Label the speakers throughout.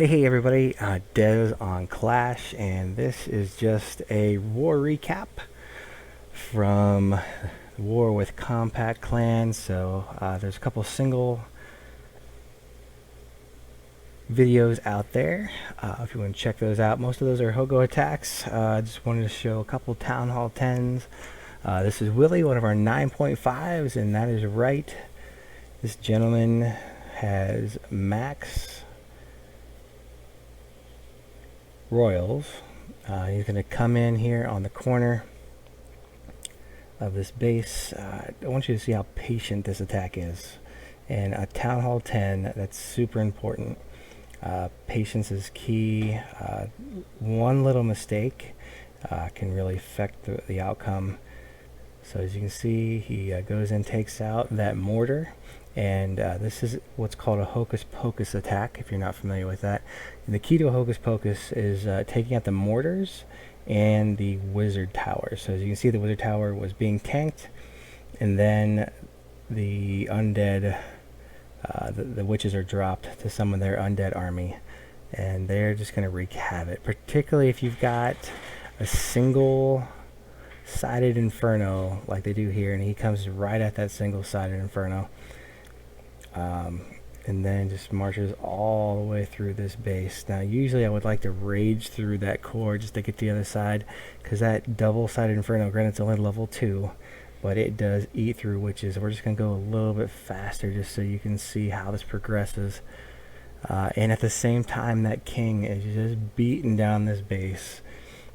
Speaker 1: Hey everybody, Des on Clash, and this is just a war recap from the war with Compact Clan. So there's a couple single videos out there. If you want to check those out, most of those are Hogo attacks. I just wanted to show a couple Town Hall 10s. This is Willy, one of our 9.5s, and that is right. This gentleman has max royals. He's going to come in here on the corner of this base. I want you to see how patient this attack is. And a Town Hall 10, that's super important. Patience is key. One little mistake can really affect the outcome. So as you can see, he goes in, takes out that mortar. And this is what's called a Hocus Pocus attack, if you're not familiar with that. And the key to a Hocus Pocus is taking out the mortars and the wizard tower. So as you can see, the wizard tower was being tanked, and then the undead, the witches are dropped to summon their undead army, and they're just going to wreak havoc, particularly if you've got a single-sided inferno like they do here, and he comes right at that single-sided inferno. And then just marches all the way through this base. Now usually I would like to rage through that core just to get to the other side, because that double-sided inferno, granted it's only level 2, but it does eat through witches. We're just going to go a little bit faster just so you can see how this progresses. And at the same time, that king is just beating down this base,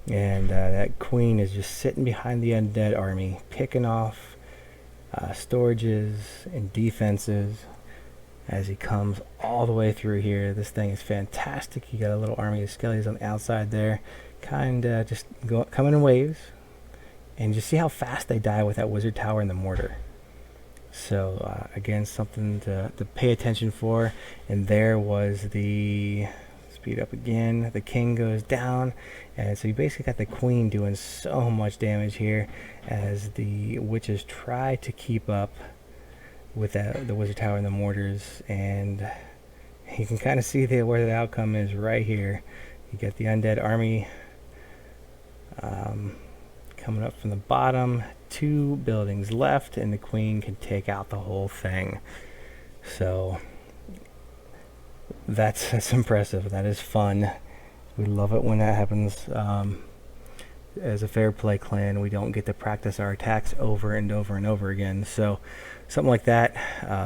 Speaker 1: and that queen is just sitting behind the undead army, picking off storages and defenses as he comes all the way through here. This thing is fantastic. You got a little army of skellies on the outside there, kind of just coming in waves, and just see how fast they die with that wizard tower and the mortar. So again, something to pay attention for. And there was the speed up again. The king goes down, and so you basically got the queen doing so much damage here as the witches try to keep up with the wizard tower and the mortars. And you can kind of see where the outcome is right here. You get the undead army coming up from the bottom, 2 buildings left, and the queen can take out the whole thing. So that's impressive. That is fun. We love it when that happens. As a fair play clan, we don't get to practice our attacks over and over and over again. So something like that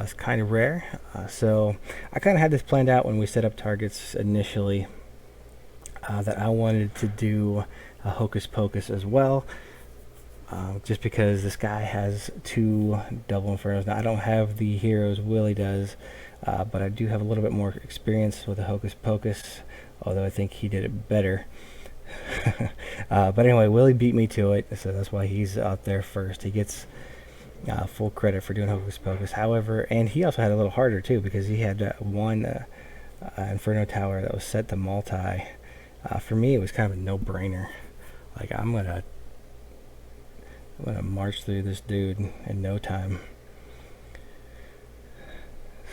Speaker 1: is kind of rare. So I kind of had this planned out when we set up targets initially, that I wanted to do a Hocus Pocus as well, just because this guy has 2 double infernos. Now I don't have the heroes Willy does, but I do have a little bit more experience with the Hocus Pocus, although I think he did it better. But anyway, Willy beat me to it, so that's why he's out there first. He gets full credit for doing Hocus Pocus. However, and he also had a little harder too, because he had one Inferno Tower that was set to multi. For me, it was kind of a no-brainer. Like, I'm gonna march through this dude in no time.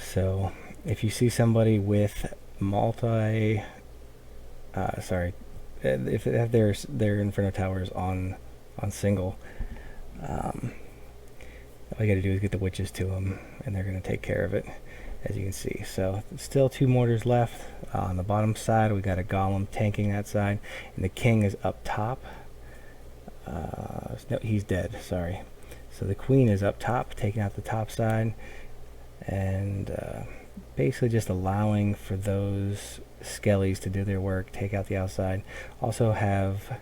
Speaker 1: So if you see somebody with multi, if they have their Inferno Towers on single, all you gotta do is get the witches to them, and they're gonna take care of it, as you can see. So still 2 mortars left. On the bottom side, we got a golem tanking that side, and the king is up top. No, he's dead, sorry. So the queen is up top, taking out the top side, and basically just allowing for those skellies to do their work, take out the outside. Also have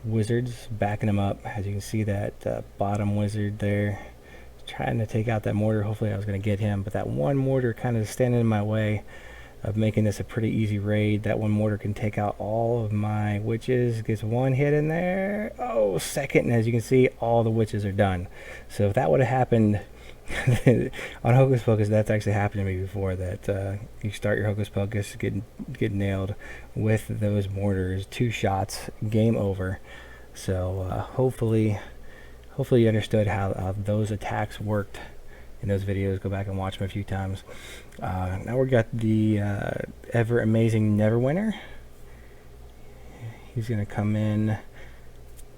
Speaker 1: wizards backing them up. As you can see, that bottom wizard there trying to take out that mortar. Hopefully I was going to get him, but that one mortar kind of standing in my way of making this a pretty easy raid. That one mortar can take out all of my witches. Gets 1 hit in there. Oh, second, and as you can see, all the witches are done. So if that would have happened on Hocus Pocus, that's actually happened to me before, that you start your Hocus Pocus, get nailed with those mortars, 2 shots, game over. So hopefully you understood how those attacks worked in those videos. Go back and watch them a few times. Now we got the ever amazing Neverwinter. He's going to come in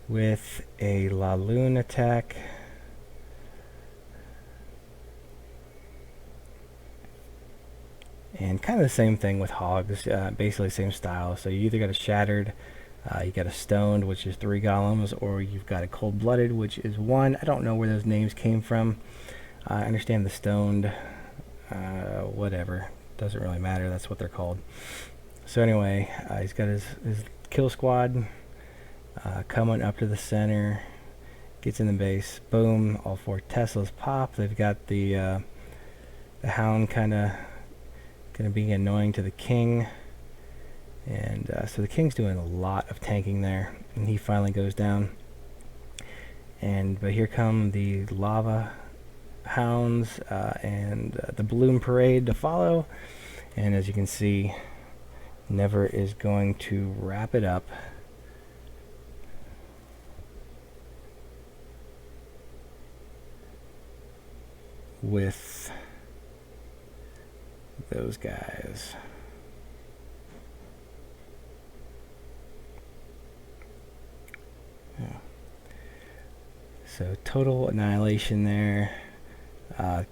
Speaker 1: with a La Lune attack. And kind of the same thing with Hogs, basically same style. So you either got a Shattered, you got a Stoned, which is 3 golems, or you've got a Cold-Blooded, which is 1. I don't know where those names came from. I understand the Stoned, whatever. Doesn't really matter, that's what they're called. So anyway, he's got his kill squad coming up to the center, gets in the base, boom, all 4 Teslas pop. They've got the Hound kind of going to be annoying to the King, and so the King's doing a lot of tanking there, and he finally goes down. But here come the Lava Hounds and the Balloon Parade to follow, and as you can see, Never is going to wrap it up. With those guys. Yeah. So total annihilation there.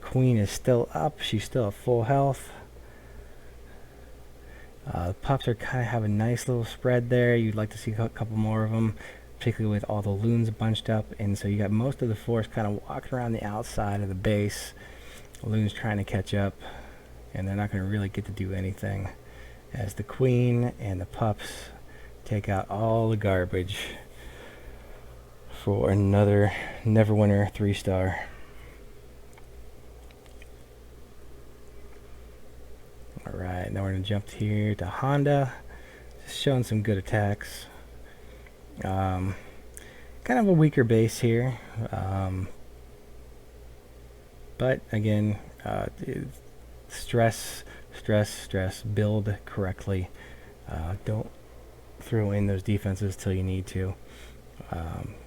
Speaker 1: Queen is still up. She's still at full health. The pups are kind of have a nice little spread there. You'd like to see a couple more of them, particularly with all the loons bunched up. And so you got most of the force kind of walking around the outside of the base. Loons trying to catch up, and they're not going to really get to do anything as the Queen and the pups take out all the garbage for another Neverwinter 3-star. Alright, now we're going to jump here to Honda, just showing some good attacks. Kind of a weaker base here, but again, stress, build correctly. Don't throw in those defenses till you need to.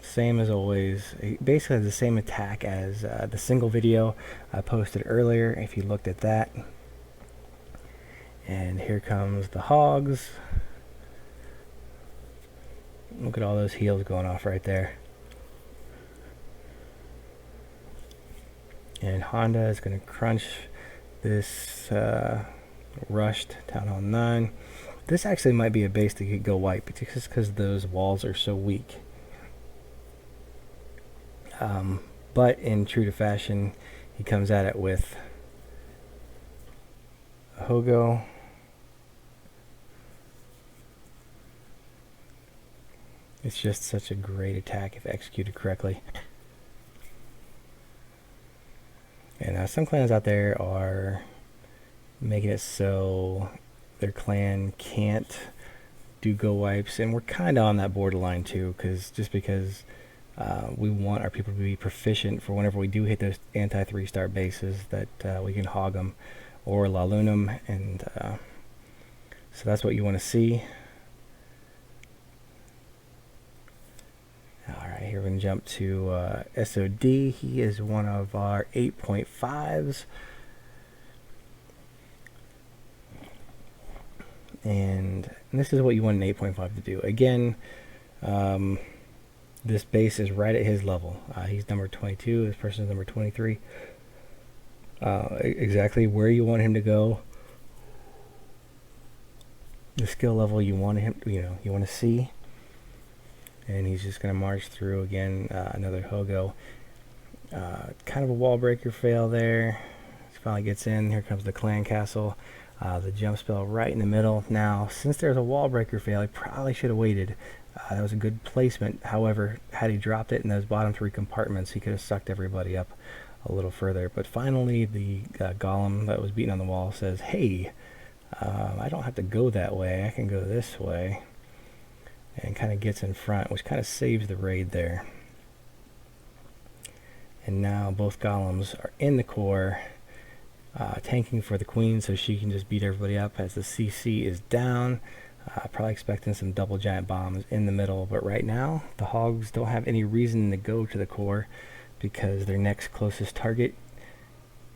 Speaker 1: Same as always, basically the same attack as the single video I posted earlier, if you looked at that. And here comes the Hogs. Look at all those heals going off right there. And Honda is going to crunch this rushed Town Hall 9. This actually might be a base that could go white, just because those walls are so weak. But in true to fashion, he comes at it with a Hogo. It's just such a great attack if executed correctly. And some clans out there are making it so their clan can't do go wipes, and we're kind of on that borderline too, because we want our people to be proficient for whenever we do hit those anti 3-star bases, that we can hog them or La Lune them, and so that's what you want to see. Alright, here we're going to jump to SOD. He is one of our 8.5s. And this is what you want an 8.5 to do. Again, this base is right at his level. He's number 22. This person's number 23. Exactly where you want him to go. The skill level you want him, you want to see. And he's just going to march through again. Another Hogo. Kind of a wall breaker fail there. He finally gets in. Here comes the clan castle. The jump spell right in the middle. Now, since there's a wall breaker fail, he probably should have waited. That was a good placement. However, had he dropped it in those bottom 3 compartments, he could have sucked everybody up a little further. But finally, the golem that was beating on the wall says, hey, I don't have to go that way. I can go this way. And kind of gets in front, which kind of saves the raid there. And now both golems are in the core, tanking for the queen so she can just beat everybody up as the CC is down. Probably expecting some double giant bombs in the middle, but right now the hogs don't have any reason to go to the core because their next closest target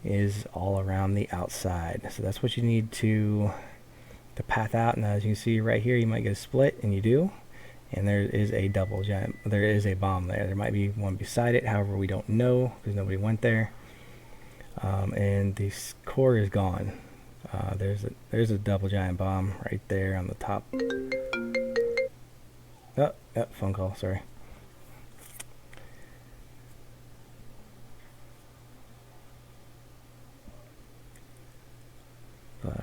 Speaker 1: is all around the outside. So that's what you need to path out. And as you can see right here, you might get a split, and you do. And there is a there is a bomb there. There might be one beside it, however we don't know because nobody went there. And the core is gone. There's a double giant bomb right there on the top. Oh, phone call, sorry.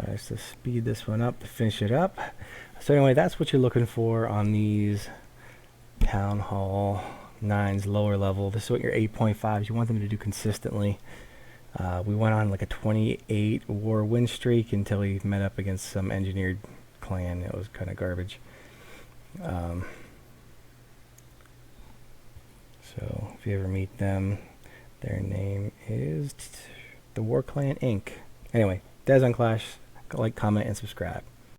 Speaker 1: Let's just speed this one up to finish it up. So anyway, that's what you're looking for on these Town Hall 9s lower level. This is what your 8.5s, you want them to do consistently. We went on like a 28 war win streak until we met up against some engineered clan. It was kind of garbage. So if you ever meet them, their name is the War Clan Inc. Anyway, Des on Clash. Like, comment, and subscribe.